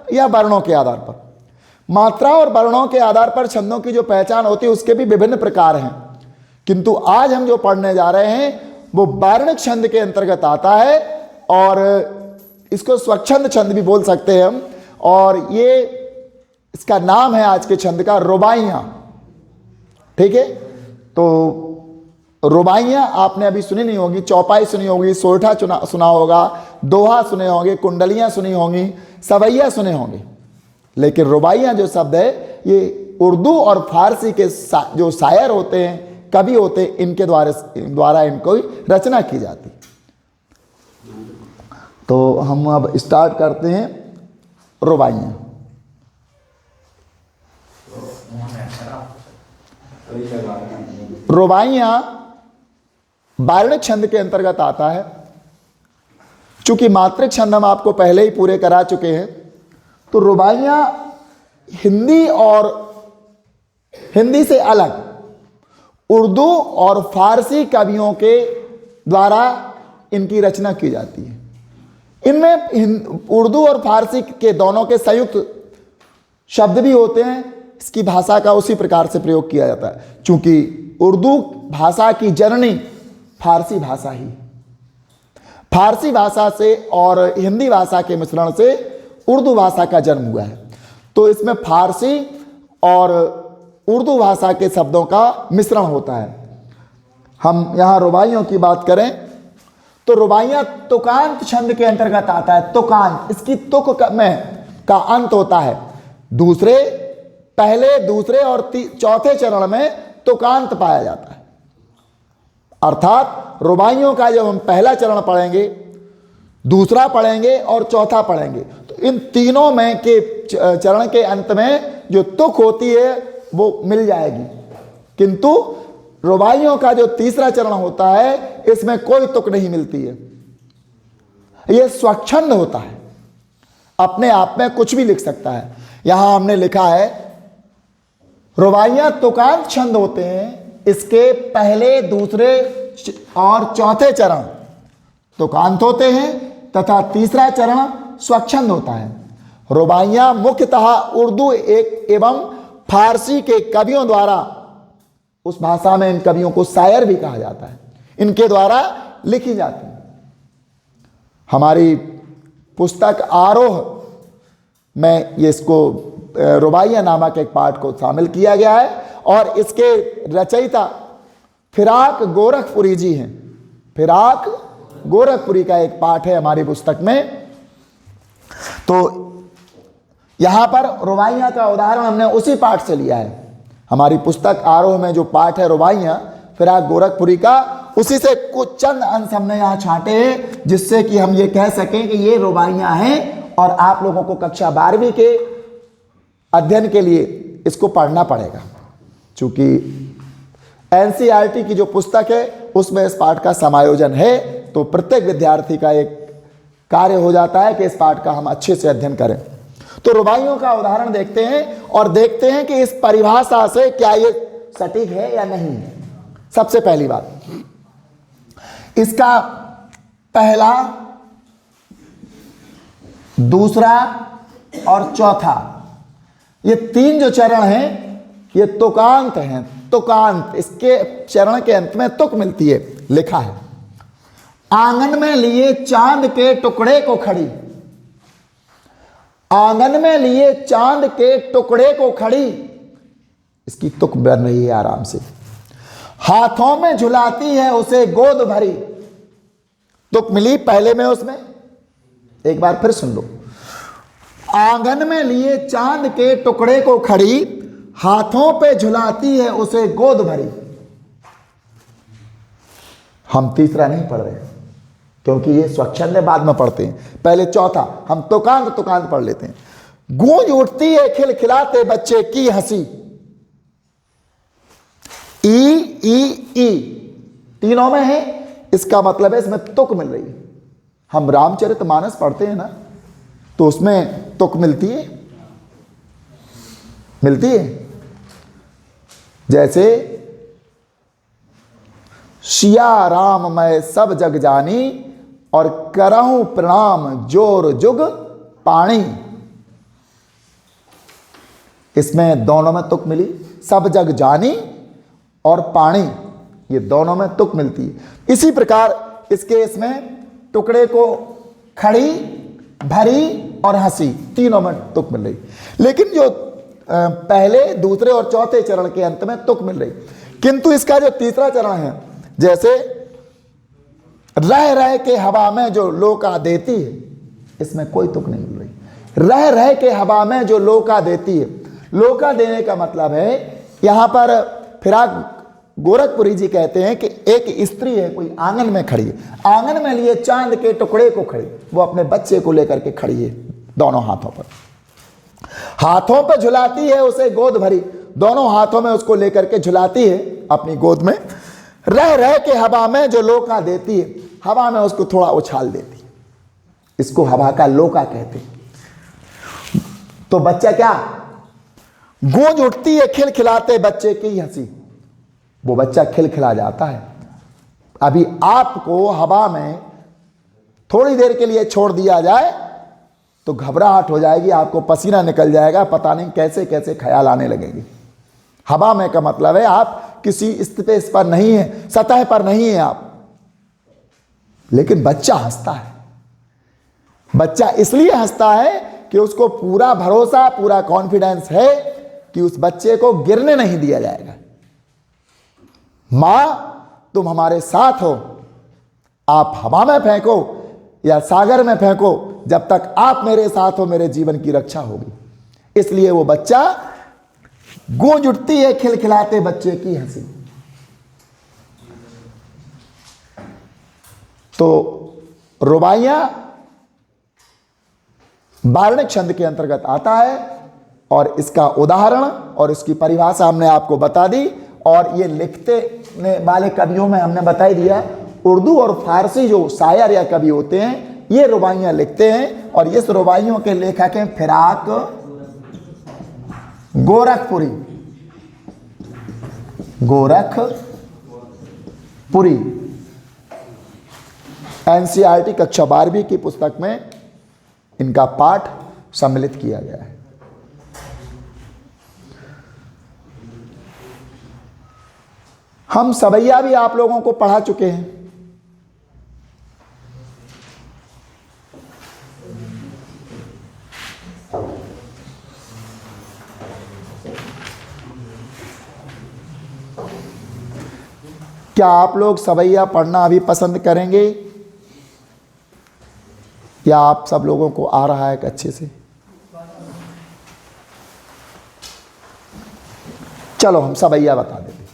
या वर्णों के आधार पर। मात्रा और वर्णों के आधार पर छंदों की जो पहचान होती है उसके भी विभिन्न प्रकार हैं, किंतु आज हम जो पढ़ने जा रहे हैं वो वर्णक छंद के अंतर्गत आता है और इसको स्वच्छंद छंद भी बोल सकते हैं हम। और ये इसका नाम है आज के छंद का रुबाइयाँ। ठीक है, तो रुबाइयाँ आपने अभी सुनी नहीं होगी, चौपाई सुनी होगी, सोरठा सुना होगा, दोहा सुने होंगे, कुंडलियाँ सुनी होंगी, सवैया सुने होंगे, लेकिन रुबाइयाँ जो शब्द है ये उर्दू और फारसी के जो शायर होते हैं, कवि होते हैं, इनके द्वारा इनको रचना की जाती। तो हम अब स्टार्ट करते हैं रुबाइयाँ। रुबाइयाँ वर्णक छंद के अंतर्गत आता है। चूंकि मात्रिक छंद हम आपको पहले ही पूरे करा चुके हैं, तो रुबाइयाँ हिंदी से अलग उर्दू और फारसी कवियों के द्वारा इनकी रचना की जाती है। इनमें उर्दू और फारसी के दोनों के संयुक्त शब्द भी होते हैं। इसकी भाषा का उसी प्रकार से प्रयोग किया जाता है, चूंकि उर्दू भाषा की जननी फारसी भाषा ही, फारसी भाषा से और हिंदी भाषा के मिश्रण से उर्दू भाषा का जन्म हुआ है। तो इसमें फारसी और उर्दू भाषा के शब्दों का मिश्रण होता है। हम यहाँ रुबाइयों की बात करें तो रुबाइयाँ तुकांत छंद के अंतर्गत आता है। तुकांत, इसकी तुक का अंत होता है। पहले, दूसरे और चौथे चरण में तुकांत पाया जाता है। अर्थात रुबाइयों का जब हम पहला चरण पढ़ेंगे, दूसरा पढ़ेंगे और चौथा पढ़ेंगे, तो इन तीनों में के चरण के अंत में जो तुक होती है वो मिल जाएगी। किंतु रुबाइयों का जो तीसरा चरण होता है इसमें कोई तुक नहीं मिलती है। ये स्वच्छंद होता है, अपने आप में कुछ भी लिख सकता है। यहां हमने लिखा है रुबाइयाँ तुकांत छंद होते हैं, इसके पहले, दूसरे और चौथे चरण तुकांत होते हैं तथा तीसरा चरण स्वच्छंद होता है। रुबाइयाँ मुख्यतः उर्दू एवं फारसी के कवियों द्वारा, उस भाषा में इन कवियों को शायर भी कहा जाता है, इनके द्वारा लिखी जाती है। हमारी पुस्तक आरोह में ये इसको रुबाइयाँ नामक एक पाठ को शामिल किया गया है और इसके रचयिता फिराक गोरखपुरी जी हैं। फिराक गोरखपुरी का एक पाठ है हमारी पुस्तक में। तो यहाँ पर रुबाइयाँ का उदाहरण हमने उसी पाठ से लिया है। हमारी पुस्तक आरोह में जो पाठ है रुबाइयाँ फिराक गोरखपुरी का, उसी से कुछ चंद अंश हमने यहाँ छांटे हैं जिससे कि हम ये कह सकें कि ये रुबाइयाँ हैं और आप लोगों को कक्षा 12वीं के अध्ययन के लिए इसको पढ़ना पड़ेगा। चूंकि एनसीईआरटी की जो पुस्तक है उसमें इस पाठ का समायोजन है, तो प्रत्येक विद्यार्थी का एक कार्य हो जाता है कि इस पाठ का हम अच्छे से अध्ययन करें। तो रुबाइयों का उदाहरण देखते हैं और देखते हैं कि इस परिभाषा से क्या ये सटीक है या नहीं है। सबसे पहली बात, इसका पहला, दूसरा और चौथा, ये तीन जो चरण हैं ये तुकांत हैं। तुकांत, इसके चरण के अंत में तुक मिलती है। लिखा है आंगन में लिए चांद के टुकड़े को खड़ी, आंगन में लिए चांद के टुकड़े को खड़ी, इसकी तुक बन रही है आराम से। हाथों में झुलाती है उसे गोद भरी, तुक मिली पहले में उसमें, एक बार फिर सुन लो। आंगन में लिए चांद के टुकड़े को खड़ी, हाथों पे झुलाती है उसे गोद भरी। हम तीसरा नहीं पढ़ रहे क्योंकि ये स्वच्छंद बाद में पढ़ते हैं। पहले चौथा हम तुकांत पढ़ लेते हैं। गूंज उठती है खिलखिलाते बच्चे की हंसी, ई तीनों में है, इसका मतलब है इसमें तुक मिल रही है। हम रामचरितमानस पढ़ते हैं ना, तो उसमें तुक मिलती है। जैसे सिया राम मैं सब जग जानी और करहूं प्रणाम जोर जुग पाणी, इसमें दोनों में तुक मिली। सब जग जानी और पानी, ये दोनों में तुक मिलती है। इसी प्रकार इसके इसमें टुकड़े को खड़ी, भरी और हंसी, तीनों में तुक मिल रही। लेकिन जो पहले, दूसरे और चौथे चरण के अंत में तुक मिल रही। किंतु इसका जो तीसरा चरण है, जैसे रह रह के हवा में जो लोका देती है, इसमें कोई तुक नहीं मिल रही। रह रह के हवा में जो लोका देती है, लोका देने का मतलब है यहां पर फिराक गोरखपुरी जी कहते हैं कि एक स्त्री है, कोई आंगन में खड़ी है, आंगन में लिए चांद के टुकड़े को खड़ी, वो अपने बच्चे को लेकर के खड़ी है, दोनों हाथों पर, हाथों पे झुलाती है उसे गोद भरी, दोनों हाथों में उसको लेकर के झुलाती है अपनी गोद में। रह रह के हवा में जो लोका देती है, हवा में उसको थोड़ा उछाल देती है, इसको हवा का लोका कहते हैं। तो बच्चा क्या गूंज उठती है खिलखिलाते बच्चे की हंसी, वो बच्चा खिलखिला जाता है। अभी आपको हवा में थोड़ी देर के लिए छोड़ दिया जाए तो घबराहट हो जाएगी, आपको पसीना निकल जाएगा, पता नहीं कैसे कैसे ख्याल आने लगेंगे। हवा में का मतलब है आप किसी स्पेस पर नहीं है, सतह पर नहीं है आप। लेकिन बच्चा हंसता है, बच्चा इसलिए हंसता है कि उसको पूरा भरोसा, पूरा कॉन्फिडेंस है कि उस बच्चे को गिरने नहीं दिया जाएगा। मां तुम हमारे साथ हो, आप हवा में फेंको या सागर में फेंको, जब तक आप मेरे साथ हो मेरे जीवन की रक्षा होगी। इसलिए वो बच्चा गूंज उठती है खिलखिलाते बच्चे की हंसी। तो रुबाइयां वार्णिक छंद के अंतर्गत आता है और इसका उदाहरण और इसकी परिभाषा हमने आपको बता दी। और ये लिखते वाले कवियों में हमने बता ही दिया, उर्दू और फारसी जो शायर या कवि होते हैं ये रुबाइयां लिखते हैं। और इस रुबाइयों के लेखक हैं फिराक गोरखपुरी, गोरखपुरी। एनसीईआरटी कक्षा 12वीं की पुस्तक में इनका पाठ सम्मिलित किया गया है। हम सवैया भी आप लोगों को पढ़ा चुके हैं। क्या आप लोग सवैया पढ़ना अभी पसंद करेंगे या आप सब लोगों को आ रहा है कि अच्छे से? चलो हम सवैया बता देते।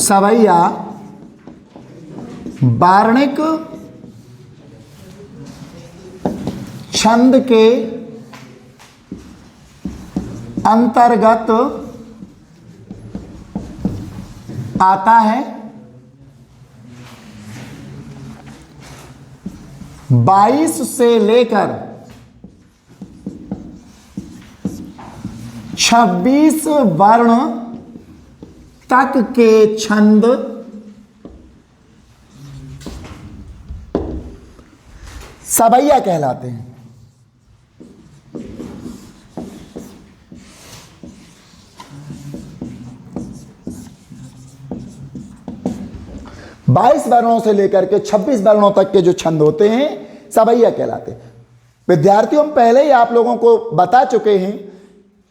सवैया वार्णिक छंद के अंतर्गत आता है। 22 से लेकर 26 वर्ण तक के छंद सवैया कहलाते हैं। बाईस वर्णों से लेकर के 26 वर्णों तक के जो छंद होते हैं सवैया कहलाते हैं। विद्यार्थियों, हम पहले ही आप लोगों को बता चुके हैं,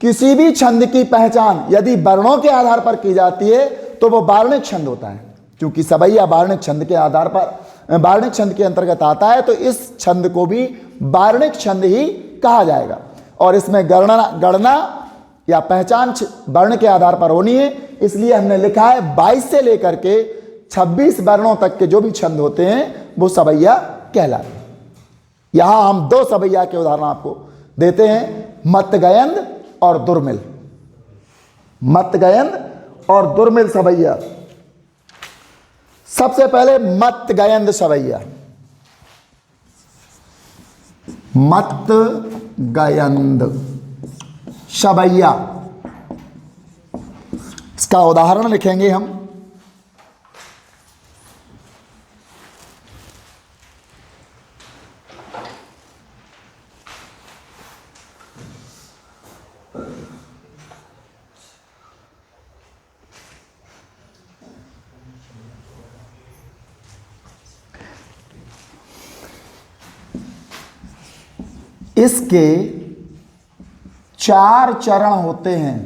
किसी भी छंद की पहचान यदि वर्णों के आधार पर की जाती है तो वो वार्णिक छंद होता है। क्योंकि सवैया वार्णिक छंद के आधार पर, वार्णिक छंद के अंतर्गत आता है, तो इस छंद को भी वार्णिक छंद ही कहा जाएगा। और इसमें गणना या पहचान वर्ण के आधार पर होनी है। इसलिए हमने लिखा है 22 से लेकर के 26 वर्णों तक के जो भी छंद होते हैं वो सवैया कहलाते हैं। यहां हम 2 सवैया के उदाहरण आपको देते हैं, मतगयंद और दुर्मिल। मतगयंद और दुर्मिल सवैया। सबसे पहले मतगयंद सवैया। मत गयंद शबैया। इसका उदाहरण लिखेंगे हम। इसके 4 चरण होते हैं।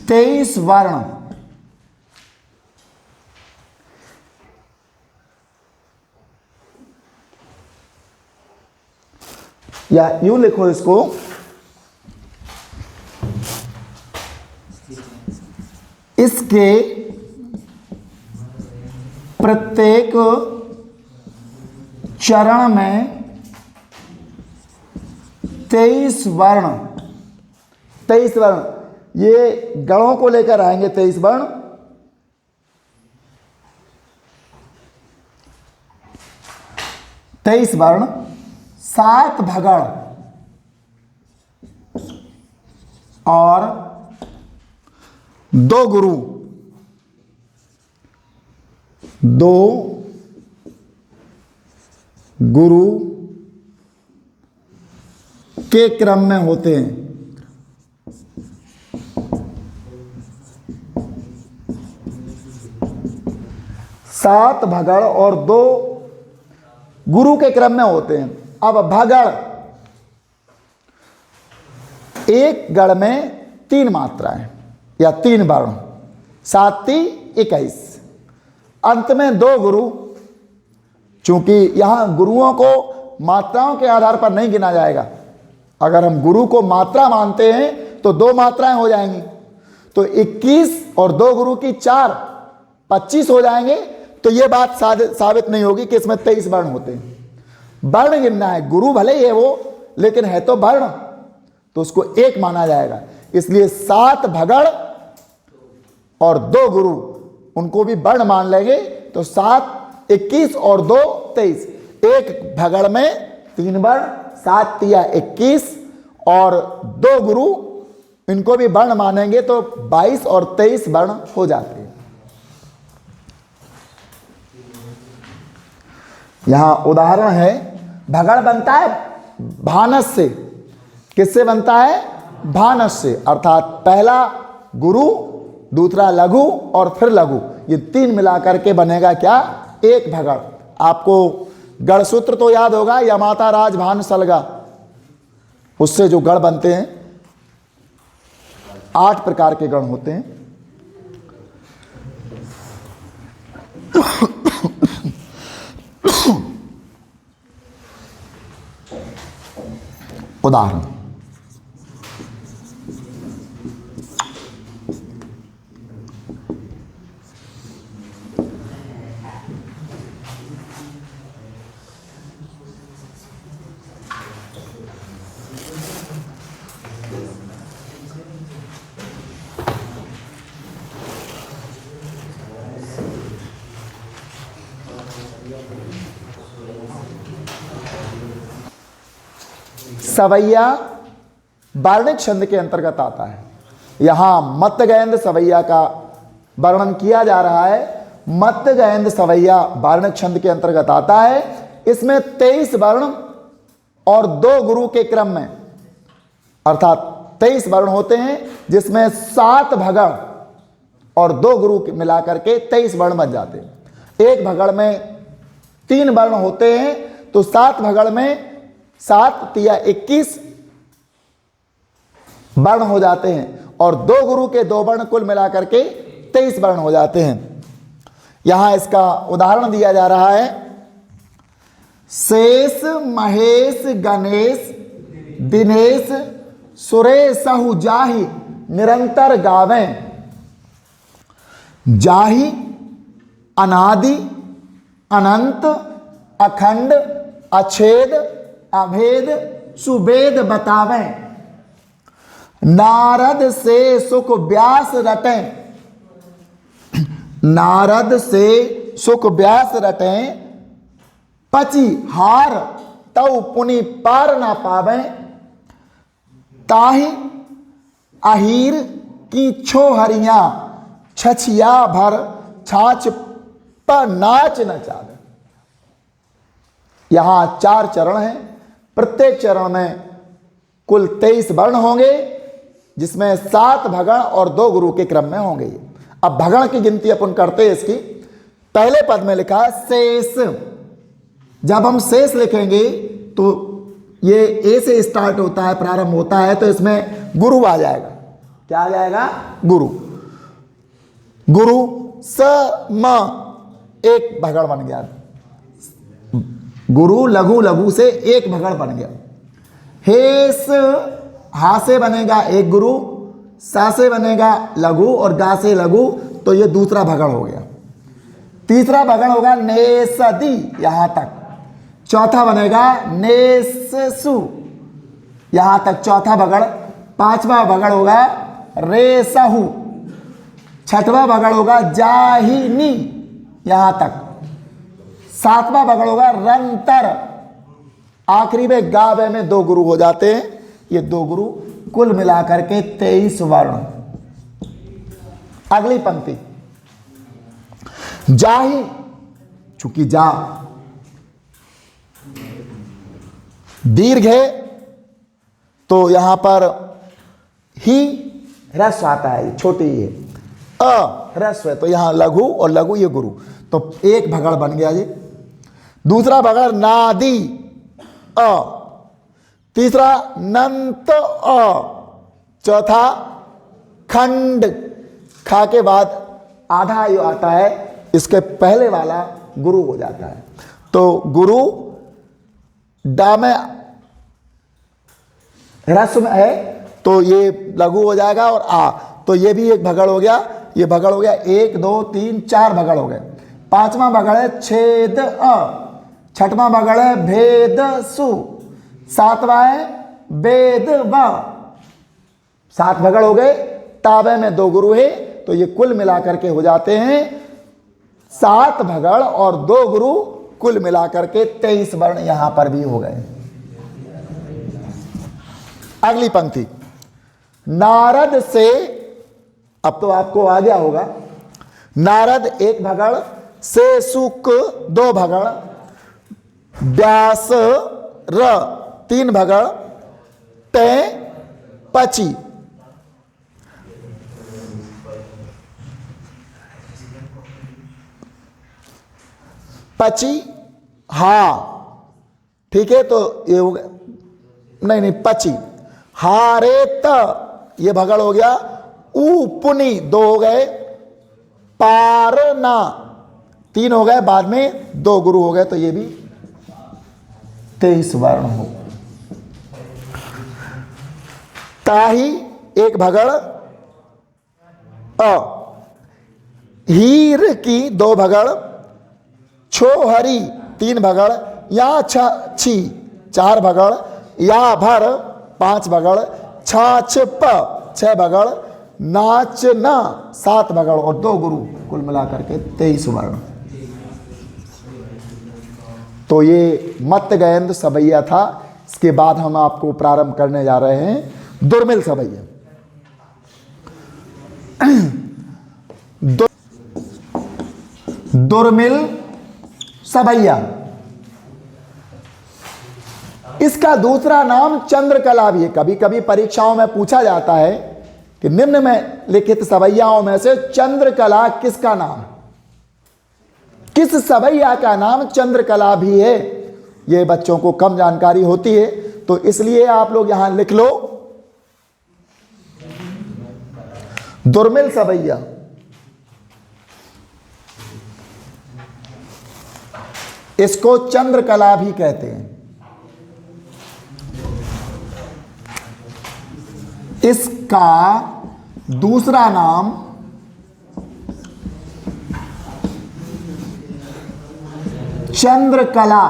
तेईस वर्ण। या यूं लिखो इसको, इसके प्रत्येक चरण में 23 वर्ण। 23 वर्ण, ये गणों को लेकर आएंगे 23 वर्ण। तेईस वर्ण, 7 भगड़ और 2 गुरु। 2 गुरु के क्रम में होते हैं। सात भगड़ और 2 गुरु के क्रम में होते हैं। अब भगड़, एक गढ़ में 3 मात्राएं या 3 वर्ण, 7 × 21। अंत में 2 गुरु। चूंकि यहां गुरुओं को मात्राओं के आधार पर नहीं गिना जाएगा। अगर हम गुरु को मात्रा मानते हैं तो 2 मात्राएं हो जाएंगी, तो 21 और 2 गुरु की 4, 25 हो जाएंगे। तो ये बात साबित नहीं होगी कि इसमें 23 वर्ण होते हैं। वर्ण गिनना है, गुरु भले ही है वो, लेकिन है तो वर्ण, तो उसको 1 माना जाएगा। इसलिए 7 भगड़ और 2 गुरु, उनको भी वर्ण मान लेंगे। तो 7 21 और 2 23। एक भगड़ में 3 वर्ण, 7 × 21 और 2 गुरु, इनको भी वर्ण मानेंगे तो 22 और 23 वर्ण हो जाते हैं। यहां उदाहरण है, भगड़ बनता है भानस से। किससे बनता है? भानस से, अर्थात पहला गुरु, दूसरा लघु और फिर लघु, ये 3 मिलाकर के बनेगा क्या? एक भगड़। आपको गढ़ सूत्र तो याद होगा, यमाता राज भान सलगा, उससे जो गढ़ बनते हैं 8 प्रकार के गढ़ होते हैं। उदाहरण, सवैया वर्णिक छंद के अंतर्गत आता है। यहां मत गयंद सवैया का वर्णन किया जा रहा है। मत गयंद सवैया वर्णिक छंद के अंतर्गत आता है। इसमें 23 वर्ण और 2 गुरु के क्रम में, अर्थात 23 वर्ण होते हैं, जिसमें 7 भगड़ और 2 गुरु मिलाकर के 23 वर्ण बन जाते हैं। एक भगड़ में 3 वर्ण होते हैं, तो 7 भगड़ में 7 × 21 वर्ण हो जाते हैं, और 2 गुरु के 2 वर्ण कुल मिलाकर के 23 वर्ण हो जाते हैं। यहां इसका उदाहरण दिया जा रहा है, शेष महेश गणेश दिनेश सुरेशहु जाहि निरंतर गावें। जाहि अनादि अनंत अखंड अछेद अभेद सुभेद बतावें। नारद से सुख व्यास रटें। नारद से सुख व्यास रटें, पची हार तऊ पुनि पार ना पावे, ताहि अहीर की छोहरियां छछिया भर छाछ पर नाच न चावे। यहां 4 चरण हैं। प्रत्येक चरण में कुल 23 वर्ण होंगे, जिसमें 7 भगण और 2 गुरु के क्रम में होंगे। अब भगण की गिनती अपन करते हैं इसकी। पहले पद में लिखा है शेष। जब हम शेष लिखेंगे तो ये ए से स्टार्ट होता है, प्रारंभ होता है, तो इसमें गुरु आ जाएगा। क्या आ जाएगा? गुरु। गुरु स म एक भगण बन गया। गुरु लघु लघु से एक भगण बन गया। हेस हा से बनेगा एक गुरु, सा से बनेगा लघु और गा से लघु, तो ये दूसरा भगण हो गया। तीसरा भगण होगा नेसदी, यहां तक। चौथा बनेगा नेससु, यहां तक चौथा भगण। पांचवा भगण होगा रेसहु। छठवां भगण होगा जाहिनी, यहां तक। सातवां भगण होगा रंतर। आखिरी में गावे में 2 गुरु हो जाते हैं। ये 2 गुरु कुल मिलाकर के 23 वर्ण। अगली पंक्ति जाहि, चूंकि जा दीर्घ है तो यहां पर ही ह्रस्व आता है, छोटी ही है। अ ह्रस्व है तो यहां लघु और लघु ये गुरु, तो एक भगड़ बन गया जी। दूसरा भगड़ नादी अ, तीसरा नंत अ, चौथा खंड खा के बाद आधा यो आता है, इसके पहले वाला गुरु हो जाता है। तो गुरु डा में ह्रस्व में है तो ये लघु हो जाएगा, और आ तो ये भी एक भगड़ हो गया। ये भगड़ हो गया 1 2 3 4 भगड़ हो गए। पांचवा भगड़ है छेद अ, छठवां भगड़ है भेद सु, सातवां है वेद व। 7 भगड़ हो गए। ताबे में 2 गुरु है तो ये कुल मिलाकर के हो जाते हैं 7 भगड़ और 2 गुरु, कुल मिलाकर के 23 वर्ण यहां पर भी हो गए। अगली पंक्ति नारद से, अब तो आपको आ गया होगा। नारद 1 भगड़, से सुक 2 भगड़, व्यास र 3 भगड़, ते पची। पची हा, ठीक है, तो ये हो गया, नहीं पची। हारे त ये भगड़ हो गया। ऊपुनी 2 हो गए। पारना 3 हो गए, बाद में 2 गुरु हो गए, तो ये भी 23 वर्ण हो। ताही 1 भगड़ अ, हीर की 2 भगड़, छोहरी 3 भगड़, या छी 4 भगड़, या भर 5 भगड़, छाछ प 6 भगड़, नाच न 7 भगड़ और 2 गुरु, कुल मिलाकर के 23 वर्ण। तो ये मत्त गयंद सवैया था। इसके बाद हम आपको प्रारंभ करने जा रहे हैं दुर्मिल सवैया। दुर्मिल सवैया, इसका दूसरा नाम चंद्रकला भी है। कभी कभी परीक्षाओं में पूछा जाता है कि निम्न में लिखित सवैयाओं में से चंद्रकला किसका नाम, किस सवैया का नाम चंद्रकला भी है। यह बच्चों को कम जानकारी होती है, तो इसलिए आप लोग यहां लिख लो दुर्मिल सवैया। इसको चंद्रकला भी कहते हैं। इसका दूसरा नाम चंद्रकला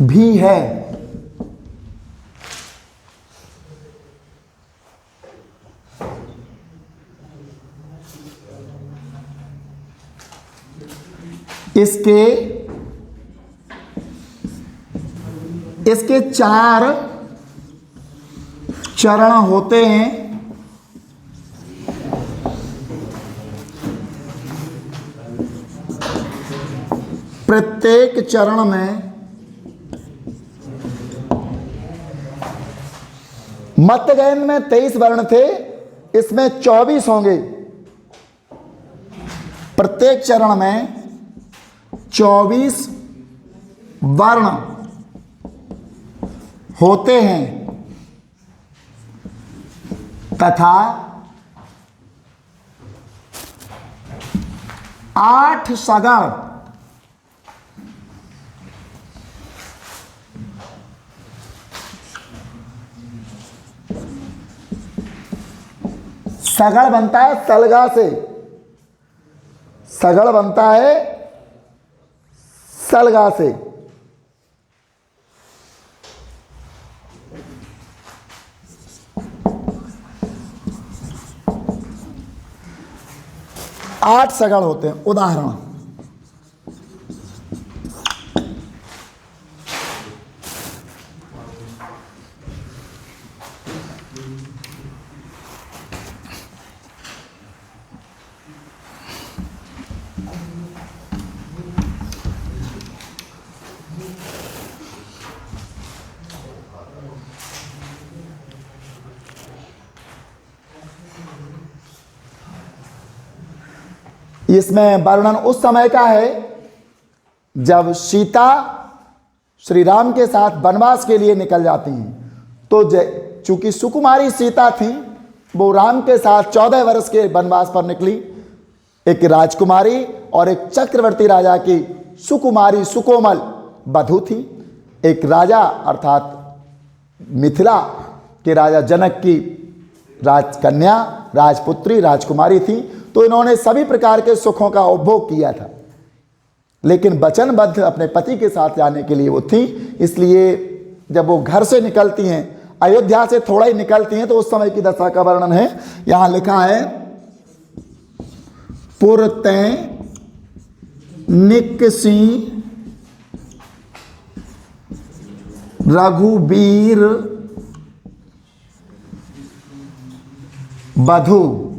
भी है। इसके 4 चरण होते हैं। प्रत्येक चरण में मतगयन में 23 वर्ण थे, इसमें 24 होंगे। प्रत्येक चरण में 24 वर्ण होते हैं तथा 8 सगण सगड़ बनता है सलगा से, सगड़ बनता है सलगा से। आठ सगड़ होते हैं। उदाहरण, इसमें वर्णन उस समय का है जब सीता श्री राम के साथ वनवास के लिए निकल जाती हैं। तो चूंकि सुकुमारी सीता थी, वो राम के साथ 14 वर्ष के वनवास पर निकली। एक राजकुमारी और एक चक्रवर्ती राजा की सुकुमारी सुकोमल वधू थी। एक राजा अर्थात मिथिला के राजा जनक की राजकन्या, राजपुत्री, राजकुमारी थी। तो इन्होंने सभी प्रकार के सुखों का उपभोग किया था, लेकिन वचनबद्ध अपने पति के साथ जाने के लिए वो थी। इसलिए जब वो घर से निकलती हैं, अयोध्या से थोड़ा ही निकलती हैं, तो उस समय की दशा का वर्णन है। यहां लिखा है, पुरतैं निकसी रघुबीर बधु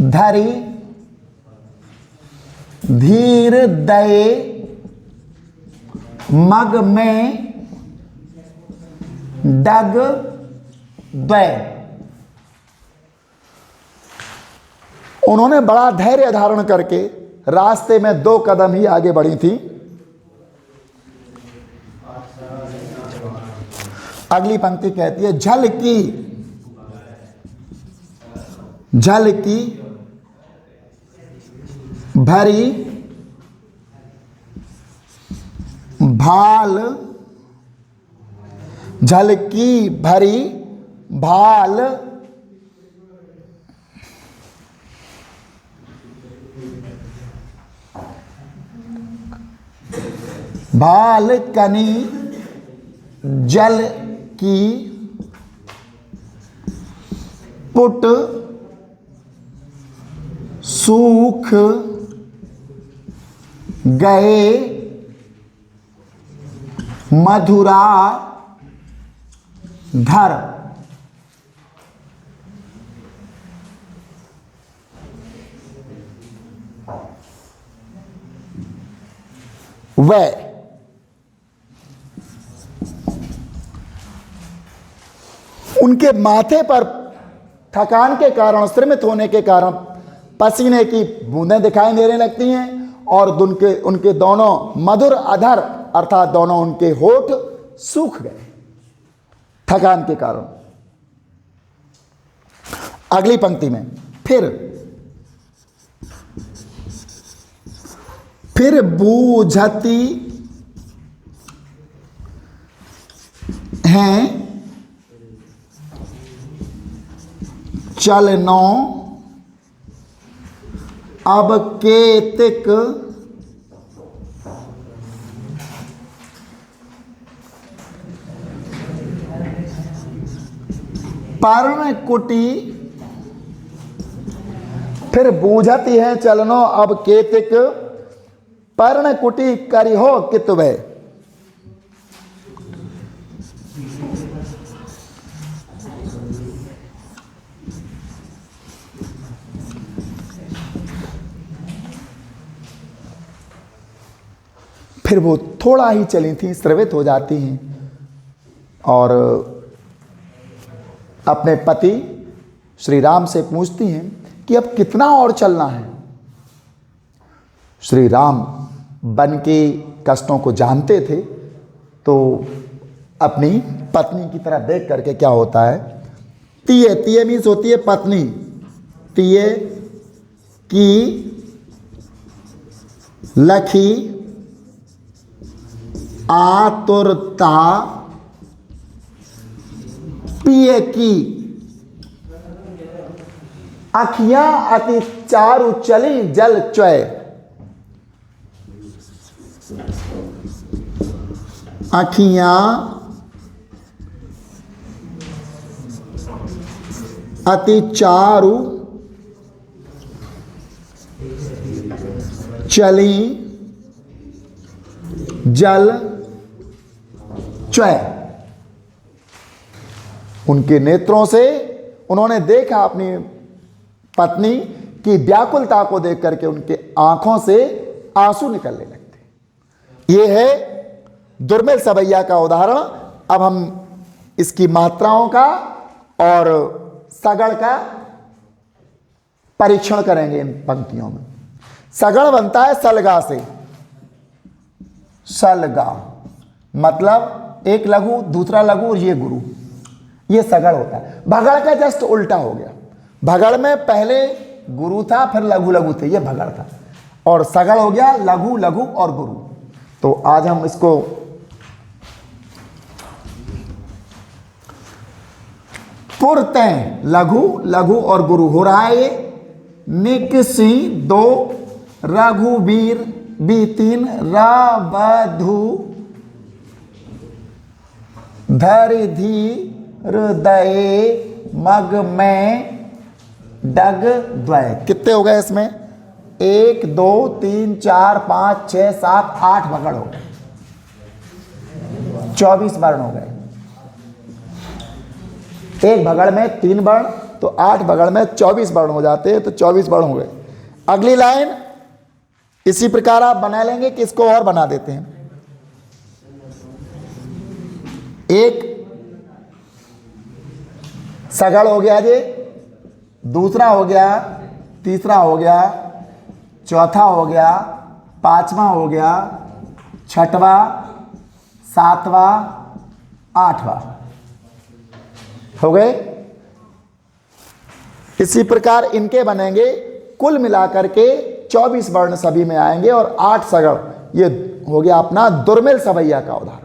धरी धीर दये मग में डग द्वय। उन्होंने बड़ा धैर्य धारण करके रास्ते में 2 कदम ही आगे बढ़ी थी। अगली पंक्ति कहती है, झल की भरी भाल, झल की भरी भाल भाल कनी जल की पुट सूख गए मधुरा धर। वह उनके माथे पर थकान के कारण, श्रमित होने के कारण पसीने की बूंदें दिखाई देने लगती हैं और उनके दोनों मधुर अधर अर्थात दोनों उनके होठ सूख गए थकान के कारण। अगली पंक्ति में फिर बूझती हैं चलनो अब केतिक पर्णकुटी फिर बूझती है चलनो अब केतिक, पर्णकुटी करी हो कितवे। फिर वो थोड़ा ही चली थी, स्रवित हो जाती हैं और अपने पति श्री राम से पूछती हैं कि अब कितना और चलना है। श्री राम वन के कष्टों को जानते थे, तो अपनी पत्नी की तरह देख करके क्या होता है, तिये, तिये मीन्स होती है पत्नी, तिये की लखी आतुरता पिए की, अखियां अति चारु चली जल च्वय। अखियां अति चारु चली जल च्वय। उनके नेत्रों से उन्होंने देखा अपनी पत्नी की व्याकुलता को देख करके उनके आंखों से आंसू निकलने लगते। ये है दुर्मिल सवैया का उदाहरण। अब हम इसकी मात्राओं का और सगड़ का परीक्षण करेंगे इन पंक्तियों में। सगड़ बनता है सलगा से, सलगा मतलब एक लघु दूसरा लघु और ये गुरु, ये सगड़ होता है। भगड़ का जस्ट उल्टा हो गया। भगड़ में पहले गुरु था, फिर लघु लघु थे, ये भगड़ था, और सगड़ हो गया लघु लघु और गुरु। तो आज हम इसको पुरतें लघु लघु और गुरु हो रहा है। ये निकसी दो, रघुवीर बी तीन, रावधु धरिधि हृदय मग में डग द्वय। कितने हो गए इसमें? 1 2 3 4 5 6 7 8 भगड़ हो गए, 24 वर्ण हो गए। एक भगड़ में 3 वर्ण, तो 8 भगड़ में 24 वर्ण हो जाते हैं, तो 24 वर्ण हो गए। अगली लाइन इसी प्रकार आप बना लेंगे कि इसको और बना देते हैं। एक सगड़ हो गया जी, दूसरा हो गया, तीसरा हो गया, चौथा हो गया, पांचवा हो गया, छठवां, सातवां, आठवां हो गए। इसी प्रकार इनके बनेंगे, कुल मिलाकर के 24 वर्ण सभी में आएंगे और 8 सगड़। ये हो गया अपना दुर्मिल सवैया का उदाहरण।